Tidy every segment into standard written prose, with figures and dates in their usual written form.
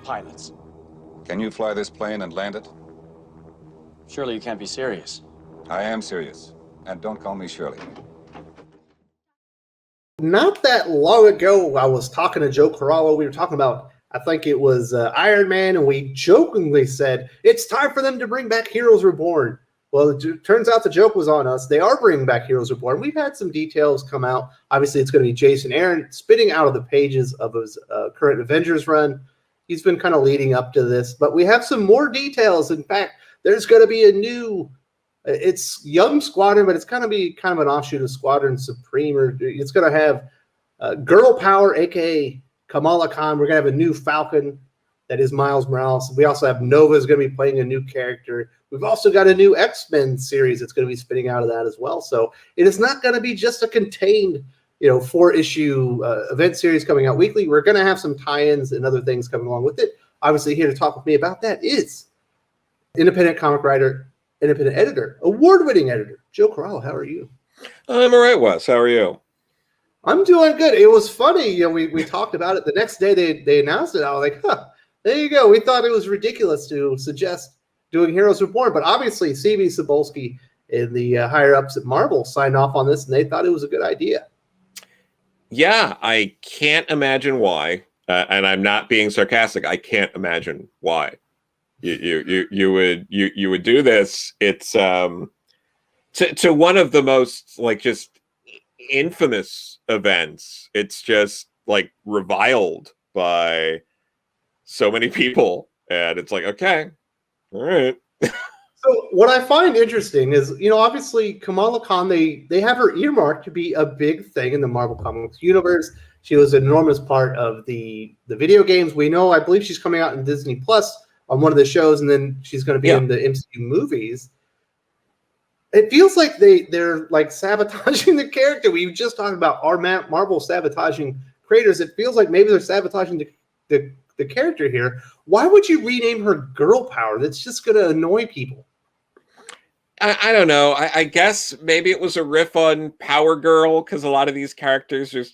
pilots. Can you fly this plane and land it? Surely you can't be serious. I am serious. And don't call me Shirley. Not that long ago, I was talking to Joe Corallo. We were talking about, I think it was Iron Man, and we jokingly said, it's time for them to bring back Heroes Reborn. Well, it turns out the joke was on us. They are bringing back Heroes Reborn. We've had some details come out. Obviously, it's going to be Jason Aaron spitting out of the pages of his current Avengers run. He's been kind of leading up to this, but we have some more details. In fact, there's going to be a new, it's Young Squadron, but it's going to be kind of an offshoot of Squadron Supreme. Or it's going to have Girl Power, a.k.a. Kamala Khan. We're going to have a new Falcon that is Miles Morales. We also have Nova is going to be playing a new character. We've also got a new X-Men series that's going to be spinning out of that as well. So it is not going to be just a contained, 4-issue event series coming out weekly. We're going to have some tie-ins and other things coming along with it. Obviously, here to talk with me about that is independent comic writer, independent editor, award-winning editor, Joe Corallo. How are you? I'm all right, Wes. How are you? I'm doing good. It was funny. We talked about it. The next day they announced it. I was like, there you go. We thought it was ridiculous to suggest doing Heroes Reborn, but obviously C.B. Cebulski and the higher-ups at Marvel signed off on this, and they thought it was a good idea. Yeah, I can't imagine why, and I'm not being sarcastic. I can't imagine why you would do this. It's to one of the most just infamous events. It's just reviled by so many people, and it's okay, all right. So what I find interesting is, obviously Kamala Khan, they have her earmarked to be a big thing in the Marvel Comics universe. She was an enormous part of the video games. We know, I believe she's coming out in Disney Plus on one of the shows, and then she's going to be in the MCU movies. It feels like they're sabotaging the character. We just talked about our Marvel sabotaging creators. It feels like maybe they're sabotaging the character here. Why would you rename her Girl Power? That's just going to annoy people. I don't know. I guess maybe it was a riff on Power Girl, because a lot of these characters are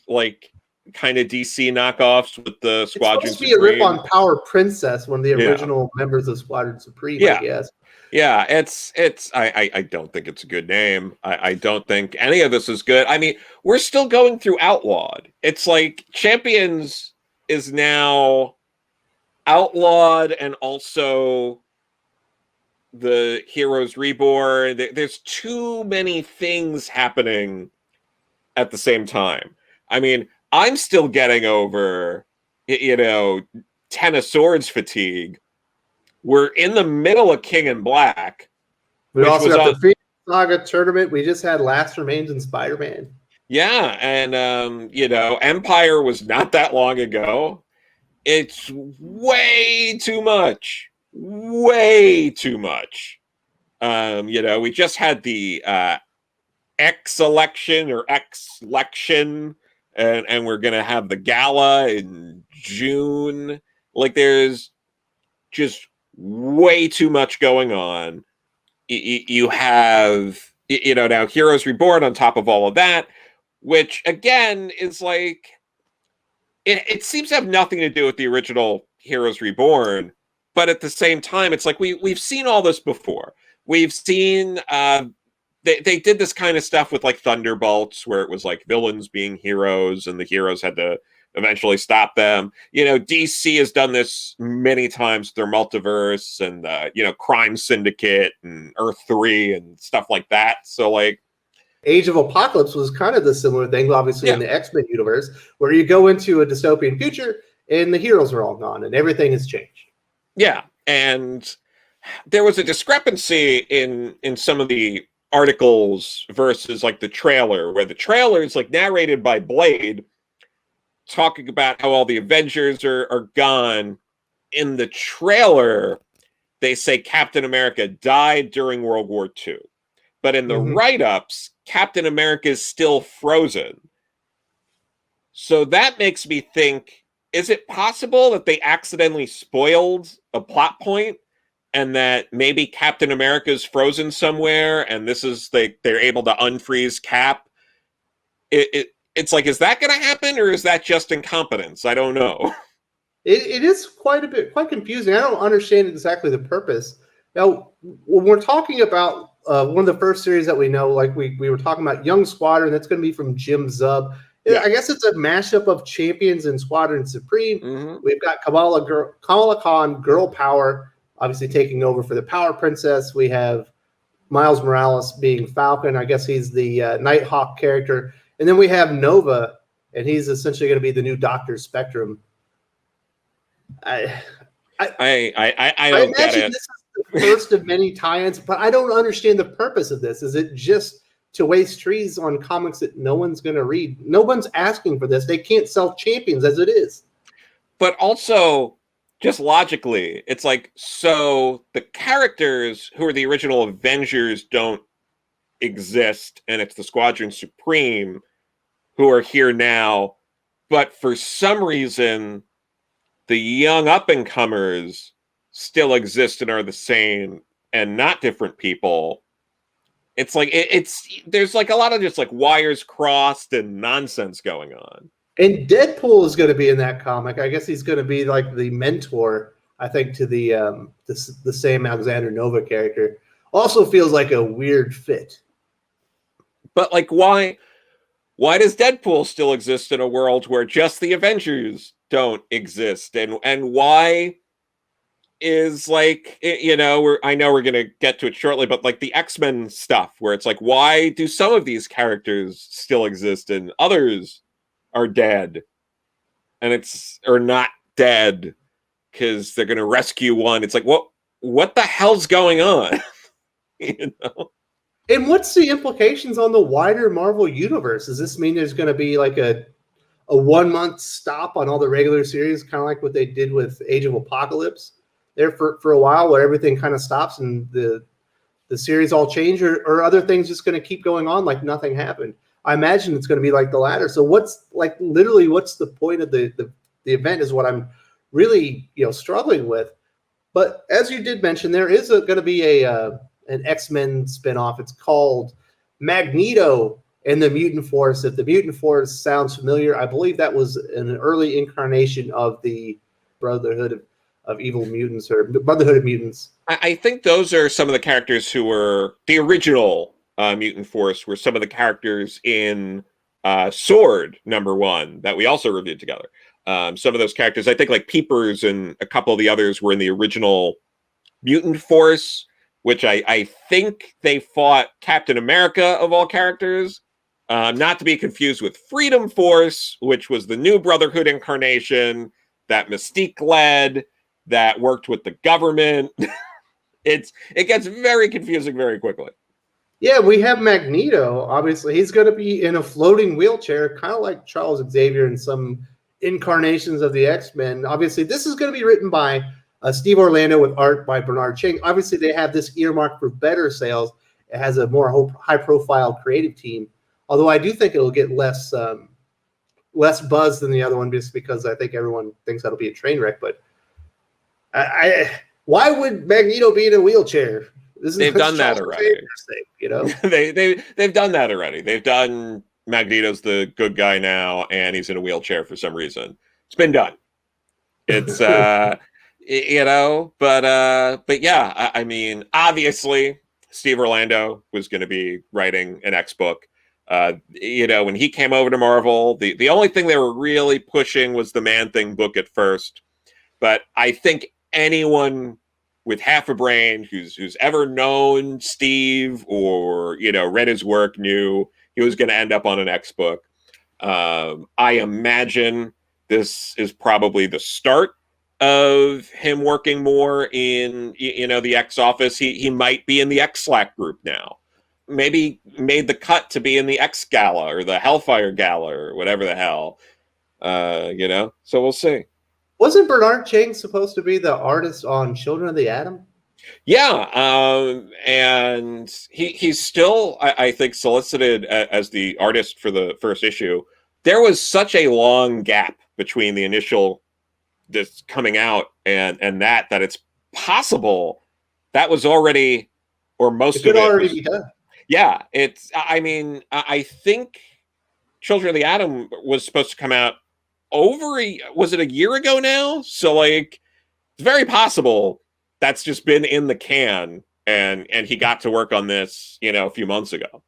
kind of DC knockoffs with the Squadron Supreme. It's supposed to be a riff on Power Princess, one of the original members of Squadron Supreme, I guess. Yeah, I don't think it's a good name. I don't think any of this is good. I mean, we're still going through Outlawed. It's Champions is now Outlawed, and also the Heroes Reborn. There's too many things happening at the same time. I mean, I'm still getting over, Ten of Swords fatigue. We're in the middle of King in Black. We also got the Phoenix Saga tournament. We just had Last Remains in Spider-Man. Yeah, and Empire was not that long ago. It's way too much. Way too much. We just had the X-election or X-lection, and we're going to have the gala in June. There's just way too much going on. You have, now Heroes Reborn on top of all of that, which, again, is it seems to have nothing to do with the original Heroes Reborn. But at the same time, it's we've seen all this before. We've seen they did this kind of stuff with Thunderbolts, where it was villains being heroes, and the heroes had to eventually stop them. DC has done this many times with their multiverse and Crime Syndicate and Earth 3 and stuff like that. So Age of Apocalypse was kind of the similar thing, obviously in the X-Men universe, where you go into a dystopian future and the heroes are all gone and everything has changed. Yeah, and there was a discrepancy in some of the articles versus the trailer, where the trailer is narrated by Blade, talking about how all the Avengers are gone. In the trailer, they say Captain America died during World War II. But in the write-ups, Captain America is still frozen. So that makes me think, is it possible that they accidentally spoiled a plot point, and that maybe Captain America is frozen somewhere, and this is they're able to unfreeze Cap? It's is that going to happen, or is that just incompetence? I don't know. It is quite confusing. I don't understand exactly the purpose. Now, when we're talking about one of the first series that we know, like we were talking about Young Squadron, that's going to be from Jim Zub. Yeah. I guess it's a mashup of Champions and Squadron Supreme. Mm-hmm. We've got Kamala Khan, Girl Power, obviously taking over for the Power Princess. We have Miles Morales being Falcon. I guess he's the Nighthawk character. And then we have Nova, and he's essentially going to be the new Dr. Spectrum. I don't get imagine it. this is the first of many tie-ins, but I don't understand the purpose of this. Is it just to waste trees on comics that no one's going to read? No one's asking for this. They can't sell Champions as it is. But also, just logically, it's like, so the characters who are the original Avengers don't exist, and it's the Squadron Supreme who are here now. But for some reason, the young up-and-comers still exist and are the same and not different people. It's like there's like a lot of just like wires crossed and nonsense going on. And Deadpool is going to be in that comic. I guess he's going to be like the mentor, I think, to the same Alexander Nova character. Also feels like a weird fit. But like, why does Deadpool still exist in a world where just the Avengers don't exist? And why is, like, you know, I know we're going to get to it shortly, but like the X-Men stuff where it's like, why do some of these characters still exist and others are dead? And or not dead because they're going to rescue one. It's like, what the hell's going on? You know? And what's the implications on the wider Marvel universe? Does this mean there's going to be like a 1 month stop on all the regular series, kind of like what they did with Age of Apocalypse there for a while, where everything kind of stops and the series all change, or other things just going to keep going on like nothing happened? I imagine it's going to be like the latter. So what's the point of the event is what I'm really struggling with. But as you did mention, there is going to be an X-Men spinoff. It's called Magneto and the Mutant Force. If the Mutant Force sounds familiar, I believe that was an early incarnation of the Brotherhood of Evil Mutants, or Brotherhood of Mutants. I think those are some of the characters who were the original Mutant Force, were some of the characters in Sword #1 that we also reviewed together. Some of those characters, I think, like Peepers and a couple of the others, were in the original Mutant Force, which I think they fought Captain America of all characters. Not to be confused with Freedom Force, which was the new Brotherhood incarnation that Mystique led, that worked with the government. It gets very confusing very quickly. Yeah, we have Magneto. Obviously, he's going to be in a floating wheelchair, kind of like Charles Xavier in some incarnations of the X-Men. Obviously, this is going to be written by Steve Orlando with art by Bernard Chang. Obviously, they have this earmarked for better sales. It has a more high-profile creative team. Although I do think it'll get less buzz than the other one, just because I think everyone thinks that'll be a train wreck. But why would Magneto be in a wheelchair? They've done that already. They've done that already. They've done Magneto's the good guy now, and he's in a wheelchair for some reason. It's been done. It's but yeah, I mean, obviously, Steve Orlando was going to be writing an X book. When he came over to Marvel, the only thing they were really pushing was the Man-Thing book at first. But I think anyone with half a brain who's ever known Steve or read his work knew he was going to end up on an X book. I imagine this is probably the start of him working more in the X office. He might be in the X Slack group now. Maybe made the cut to be in the X Gala or the Hellfire Gala or whatever the hell. So we'll see. Wasn't Bernard Chang supposed to be the artist on Children of the Atom? Yeah, and he's still, I think, solicited as the artist for the first issue. There was such a long gap between the initial this coming out and that it's possible that was already, or most of it already be done. Yeah, I think Children of the Atom was supposed to come out, was it a year ago now? So like, it's very possible that's just been in the can, and he got to work on this, a few months ago.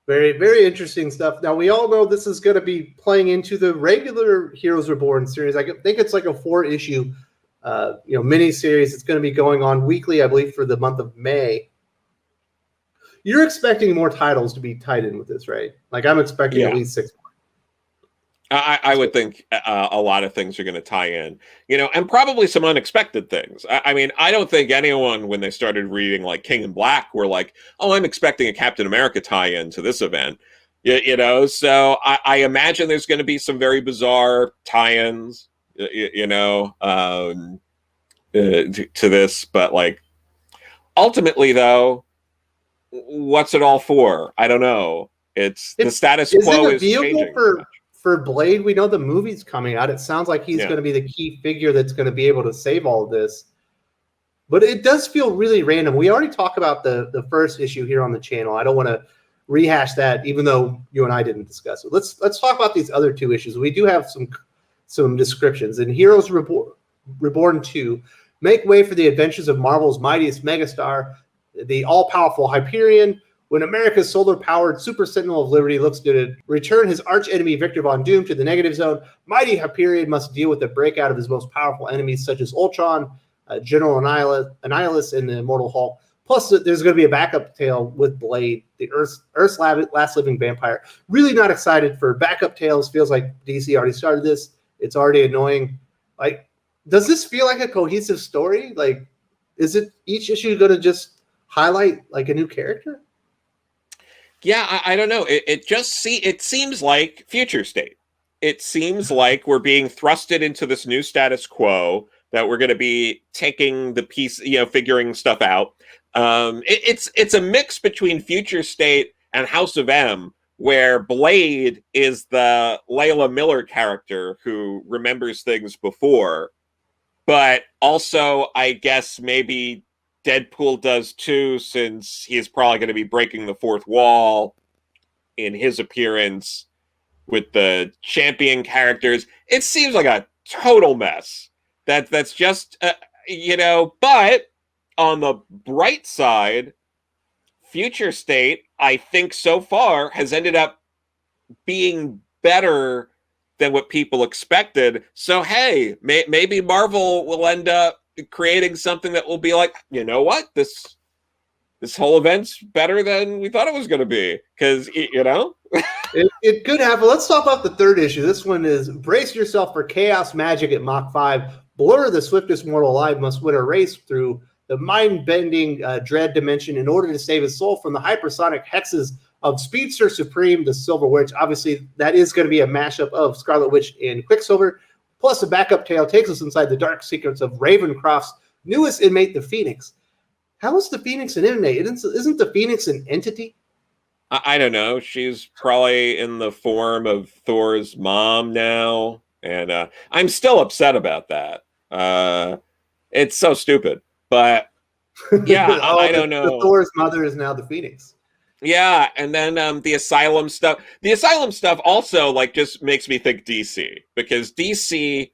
Very, very interesting stuff. Now, we all know this is going to be playing into the regular Heroes Reborn series. I think it's like a 4-issue, mini-series. It's going to be going on weekly, I believe, for the month of May. You're expecting more titles to be tied in with this, right? Like, I'm expecting at least 6 more. I would think a lot of things are going to tie in, and probably some unexpected things. I mean, I don't think anyone, when they started reading like King in Black, were like, "Oh, I'm expecting a Captain America tie-in to this event," So I imagine there's going to be some very bizarre tie-ins, to this. But like, ultimately, though, what's it all for? I don't know. The status quo is changing. For Blade, we know the movie's coming out. It sounds like he's going to be the key figure that's going to be able to save all of this. But it does feel really random. We already talked about the first issue here on the channel. I don't want to rehash that, even though you and I didn't discuss it. Let's talk about these other 2 issues. We do have some descriptions. In Heroes Reborn 2, make way for the adventures of Marvel's mightiest megastar, the all-powerful Hyperion. When America's solar-powered Super Sentinel of Liberty looks to return his arch-enemy Victor Von Doom to the negative zone, mighty Hyperion must deal with the breakout of his most powerful enemies, such as Ultron, General Annihilus, and the Immortal Hulk. Plus, there's going to be a backup tale with Blade, the Earth's last living vampire. Really not excited for backup tales. Feels like DC already started this. It's already annoying. Like, does this feel like a cohesive story? Like, is it each issue going to just highlight like a new character? Yeah, I don't know. It seems like future state. It seems like we're being thrusted into this new status quo, that we're going to be taking the piece, figuring stuff out. It's a mix between future state and House of M, where Blade is the Layla Miller character who remembers things before, but also I guess maybe Deadpool does too, since he's probably going to be breaking the fourth wall in his appearance with the champion characters. It seems like a total mess. That's just, but on the bright side, Future State, I think so far, has ended up being better than what people expected. So, hey, maybe Marvel will end up creating something that will be like, you know what, this whole event's better than we thought it was going to be, because it could happen. Let's talk about the 3rd issue. This one is brace yourself for chaos magic at Mach 5. Blur, the swiftest mortal alive, must win a race through the mind-bending dread dimension in order to save his soul from the hypersonic hexes of Speedster Supreme, the Silver Witch. Obviously, that is going to be a mashup of Scarlet Witch and Quicksilver. Plus, a backup tale takes us inside the dark secrets of Ravencroft's newest inmate, the Phoenix. How is the Phoenix an inmate? Isn't the Phoenix an entity? I don't know. She's probably in the form of Thor's mom now. And I'm still upset about that. It's so stupid. But, yeah, I don't know. Thor's mother is now the Phoenix. Yeah, and then the Asylum stuff. The Asylum stuff also just makes me think DC, because DC,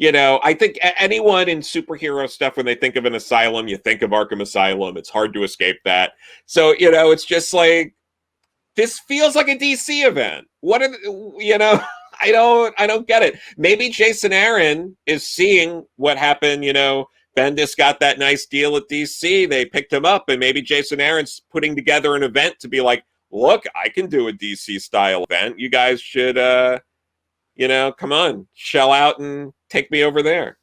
I think anyone in superhero stuff, when they think of an asylum, you think of Arkham Asylum. It's hard to escape that. So, it's just like, this feels like a DC event. What are I don't get it. Maybe Jason Aaron is seeing what happened, Bendis got that nice deal at DC. They picked him up, and maybe Jason Aaron's putting together an event to be like, look, I can do a DC style event. You guys should, come on, shell out and take me over there.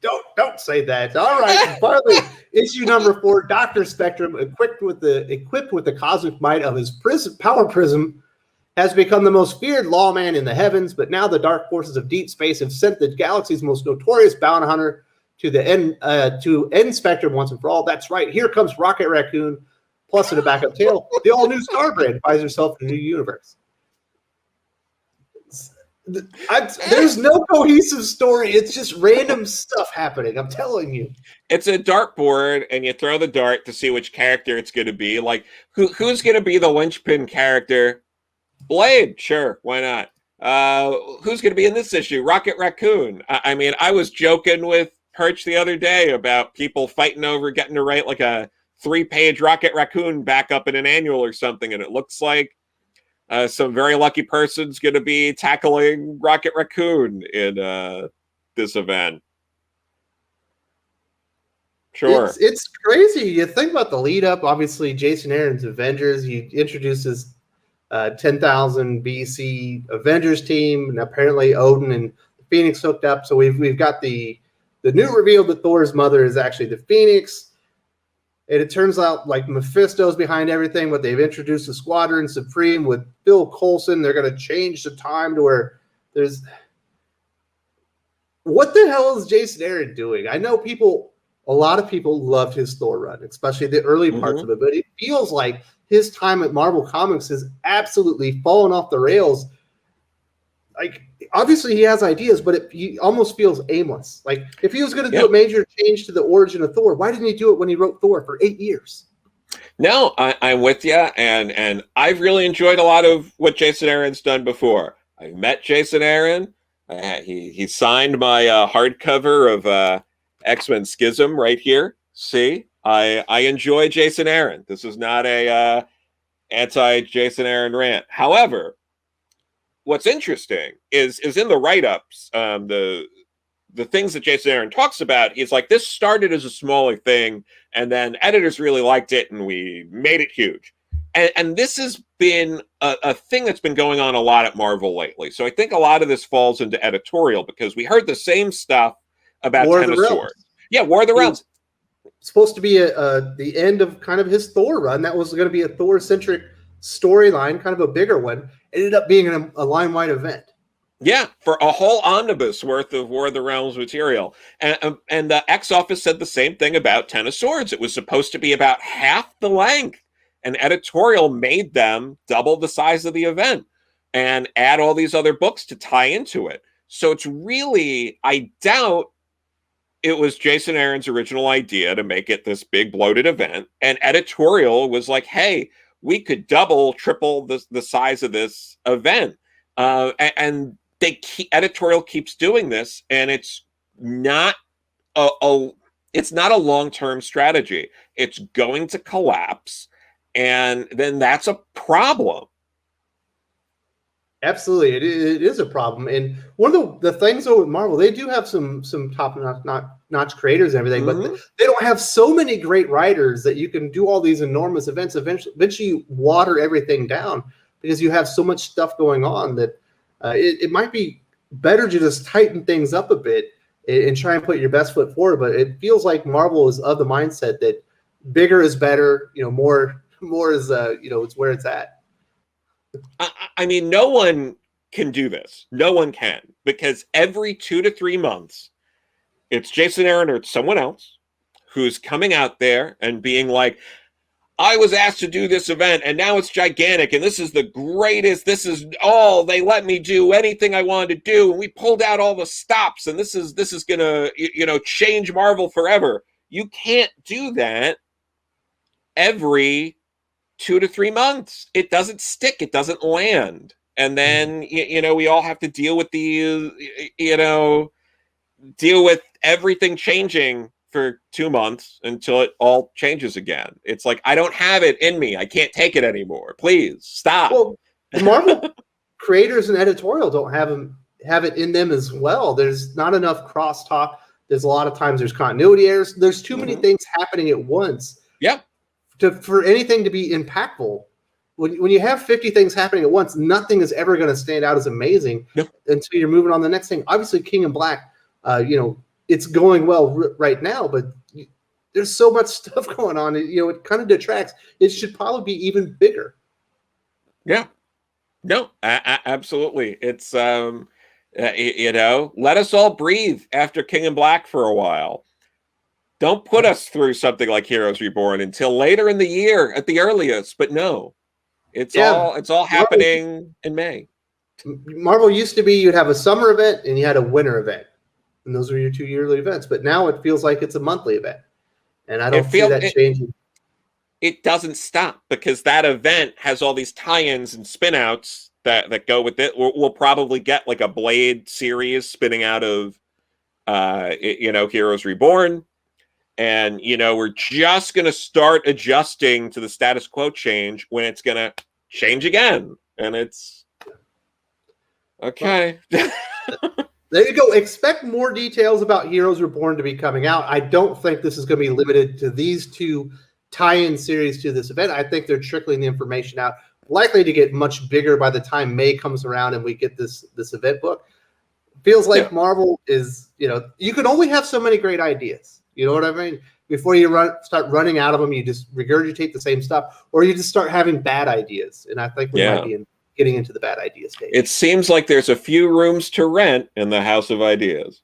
Don't say that. All right. Finally, issue number 4, Dr. Spectrum, equipped with the cosmic might of his power prism, has become the most feared lawman in the heavens. But now the dark forces of deep space have sent the galaxy's most notorious bounty hunter to end Spectrum once and for all. That's right. Here comes Rocket Raccoon, plus in a backup tale, the all-new Starbrand finds herself in a new universe. There's no cohesive story. It's just random stuff happening. I'm telling you. It's a dartboard, and you throw the dart to see which character it's going to be. Like, who's going to be the linchpin character? Blade, sure, why not? Who's going to be in this issue? Rocket Raccoon. I mean, I was joking with Perch the other day about people fighting over getting to write like a 3-page Rocket Raccoon backup in an annual or something, and it looks like some very lucky person's going to be tackling Rocket Raccoon in this event. Sure. It's crazy. You think about the lead up. Obviously, Jason Aaron's Avengers. He introduces 10,000 BC Avengers team, and apparently Odin and Phoenix hooked up. So we've got the new reveal that Thor's mother is actually the Phoenix. And it turns out like Mephisto's behind everything, but they've introduced the Squadron Supreme with Bill Coulson. They're going to change the time to where there's. What the hell is Jason Aaron doing? I know a lot of people loved his Thor run, especially the early parts of it, but it feels like his time at Marvel Comics has absolutely fallen off the rails. Like, obviously he has ideas, but he almost feels aimless. Like, if he was going to do a major change to the origin of Thor, why didn't he do it when he wrote Thor for 8 years? No, I'm with you, and I've really enjoyed a lot of what Jason Aaron's done before. I met Jason Aaron. He signed my hardcover of X-Men Schism right here. See, I enjoy Jason Aaron. This is not a anti-Jason Aaron rant. However, what's interesting is in the write-ups, the things that Jason Aaron talks about, he's like, this started as a smaller thing, and then editors really liked it, and we made it huge. And this has been a thing that's been going on a lot at Marvel lately. So I think a lot of this falls into editorial, because we heard the same stuff about Ten of Swords. Yeah, War of the Realms. Supposed to be the end of kind of his Thor run. That was going to be a Thor-centric storyline, kind of a bigger one. It ended up being a line-wide event. Yeah, for a whole omnibus worth of War of the Realms material. And the X Office said the same thing about Ten of Swords. It was supposed to be about half the length. And Editorial made them double the size of the event and add all these other books to tie into it. So it's really, I doubt it was Jason Aaron's original idea to make it this big bloated event. And Editorial was like, hey, we could double, triple the size of this event. And Editorial keeps doing this, and it's not it's not a long-term strategy. It's going to collapse, and then that's a problem. Absolutely, it is a problem. And one of the things though with Marvel, they do have some top-notch creators and everything, but they don't have so many great writers that you can do all these enormous events. Eventually you water everything down because you have so much stuff going on that it might be better to just tighten things up a bit and try and put your best foot forward. But it feels like Marvel is of the mindset that bigger is better. More is it's where it's at. I mean, no one can do this. No one can, because every 2 to 3 months, it's Jason Aaron or it's someone else who's coming out there and being like, I was asked to do this event, and now it's gigantic, and this is the greatest. This is all they let me do, anything I wanted to do, and we pulled out all the stops, and this is gonna change Marvel forever. You can't do that every 2 to 3 months. It doesn't stick. It doesn't land, and then we all have to deal with deal with everything changing for 2 months until it all changes again. It's like, I don't have it in me. I can't take it anymore. Please stop. Well, Marvel creators and editorial don't have it in them as well. There's not enough crosstalk. There's a lot of times there's continuity errors. There's too many things happening at once. Yep. For anything to be impactful. When you have 50 things happening at once, nothing is ever going to stand out as amazing until you're moving on the next thing. Obviously, King in Black, it's going well right now, but there's so much stuff going on. It kind of detracts. It should probably be even bigger. Yeah. No, absolutely. It's, let us all breathe after King in Black for a while. Don't put us through something like Heroes Reborn until later in the year at the earliest. But no, it's all happening in May. Marvel used to be you'd have a summer event and you had a winter event. And those were your 2 yearly events. But now it feels like it's a monthly event. And I don't see that changing. It doesn't stop because that event has all these tie-ins and spin-outs that go with it. We'll probably get like a Blade series spinning out of Heroes Reborn. And, we're just going to start adjusting to the status quo change when it's going to change again. And it's okay. There you go. Expect more details about Heroes Reborn to be coming out. I don't think this is going to be limited to these two tie-in series to this event. I think they're trickling the information out, likely to get much bigger by the time May comes around and we get this event book. Feels like Marvel is, you can only have so many great ideas. You know what I mean? Before you start running out of them, you just regurgitate the same stuff, or you just start having bad ideas. And I think we might be getting into the bad idea stage. It seems like there's a few rooms to rent in the House of Ideas.